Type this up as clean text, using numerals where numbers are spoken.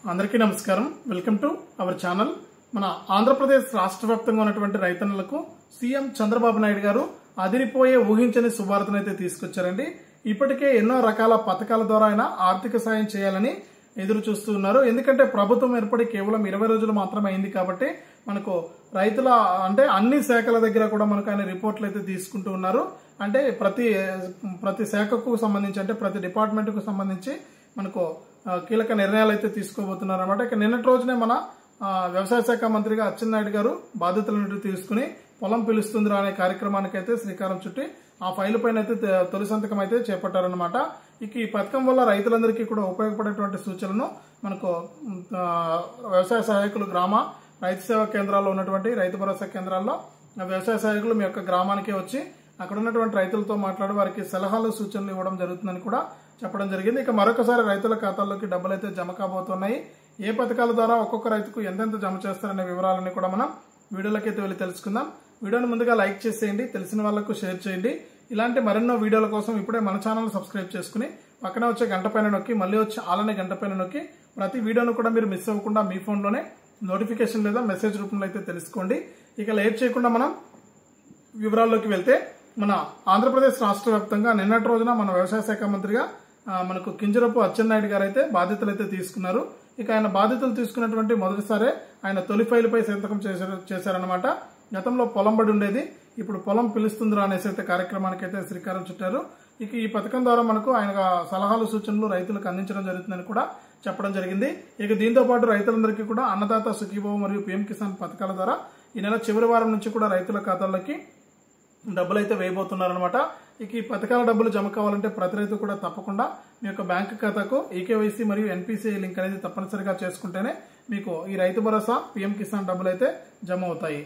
అందరికీ నమస్కారం. Welcome to our channel. మన ఆంధ్రప్రదేశ్ రాష్ట్ర వ్యాప్తంగా ఉన్నటువంటి రైతన్నలకు సీఎం చంద్రబాబు నాయుడు గారు అదిరిపోయే ఊహించని శుభార్తనైతే తీసుకొచ్చారండి. ఇప్పటికే ఎన్నో రకాల పథకాల ద్వారా ఆయన ఆర్థిక సాయం చేయాలని ఎదురు చూస్తూ ఉన్నారు. ఎందుకంటే ప్రభుత్వం ఏర్పడి కేవలం 20 రోజులు మాత్రమే అయింది కాబట్టి మనకు రైతుల అంటే అన్ని శాఖల దగ్గర కూడా మనకు ఆయన రిపోర్ట్లు అయితే తీసుకుంటూ ఉన్నారు. అంటే ప్రతి శాఖకు సంబంధించి అంటే ప్రతి డిపార్ట్మెంట్ కు సంబంధించి మనకు కీలక నిర్ణయాలు అయితే తీసుకోబోతున్నారు అనమాట. ఇక నిన్నటి రోజునే మన వ్యవసాయ శాఖ మంత్రిగా అచ్చెన్నాయుడు గారు బాధ్యతలను తీసుకుని పొలం పిలుస్తుందిరా అనే కార్యక్రమానికి అయితే శ్రీకారం చుట్టి ఆ ఫైల్ పైన అయితే తొలి సంతకం అయితే చేపట్టారనమాట. ఇక ఈ పథకం వల్ల రైతులందరికీ కూడా ఉపయోగపడేటువంటి సూచనలను మనకు వ్యవసాయ సహాయకులు గ్రామ రైతు సేవా కేంద్రాల్లో ఉన్నటువంటి రైతు భరోసా కేంద్రాల్లో వ్యవసాయ సహాయకులు మీ యొక్క గ్రామానికే వచ్చి అక్కడ ఉన్నటువంటి రైతులతో మాట్లాడి వారికి సలహాలు సూచనలు ఇవ్వడం జరుగుతుందని కూడా చెప్పడం జరిగింది. ఇక మరొకసారి రైతుల ఖాతాల్లోకి డబ్బులు అయితే జమ కాబోతున్నాయి. ఏ పథకాల ద్వారా ఒక్కొక్క రైతుకు ఎంతెంత జమ చేస్తారనే వివరాలని కూడా మనం వీడియోలకైతే వెళ్ళి తెలుసుకుందాం. వీడియోని ముందుగా లైక్ చేసేయండి, తెలిసిన వాళ్లకు షేర్ చేయండి. ఇలాంటి మరెన్నో వీడియోల కోసం ఇప్పుడే మన ఛానల్ సబ్స్క్రైబ్ చేసుకుని పక్కన వచ్చే గంట పైన నొక్కి మళ్ళీ వచ్చి ఆలనే గంట పైన నొక్కి ప్రతి వీడియోను కూడా మీరు మిస్ అవ్వకుండా మీ ఫోన్లోనే నోటిఫికేషన్ లేదా మెసేజ్ రూపంలో అయితే తెలుసుకోండి. ఇక లేట్ చేయకుండా మనం వివరాల్లోకి వెళ్తే మన ఆంధ్రప్రదేశ్ రాష్ట్ర వ్యాప్తంగా నిన్నటి రోజున మన వ్యవసాయ శాఖ మంత్రిగా మనకు కింజరపు అచ్చెన్నాయుడు గారు అయితే బాధ్యతలు అయితే తీసుకున్నారు. ఇక ఆయన బాధ్యతలు తీసుకున్నటువంటి మొదటిసారే ఆయన తొలి ఫైల్ పై సంతకం చేశారనమాట. గతంలో పొలం బడి ఉండేది, ఇప్పుడు పొలం పిలుస్తుందిరా అనేసి అయితే కార్యక్రమానికి అయితే శ్రీకారం చుట్టారు. ఇక ఈ పథకం ద్వారా మనకు ఆయన సలహాలు సూచనలు రైతులకు అందించడం జరుగుతుందని కూడా చెప్పడం జరిగింది. ఇక దీంతో పాటు రైతులందరికీ కూడా అన్నదాత సుఖీభవ మరియు పీఎం కిసాన్ పథకాల ద్వారా ఈ నెల చివరి వారం నుంచి కూడా రైతుల ఖాతాల్లోకి డబ్బులు అయితే వేయబోతున్నారనమాట. ఇక ఈ పథకాల డబ్బులు జమ కావాలంటే ప్రతి రైతు కూడా తప్పకుండా మీ యొక్క బ్యాంకు ఖాతాకు ఈకేవైసీ మరియు ఎన్పీసీఐ లింక్ అనేది తప్పనిసరిగా చేసుకుంటేనే మీకు ఈ రైతు భరోసా పీఎం కిసాన్ డబ్బులు అయితే జమ అవుతాయి.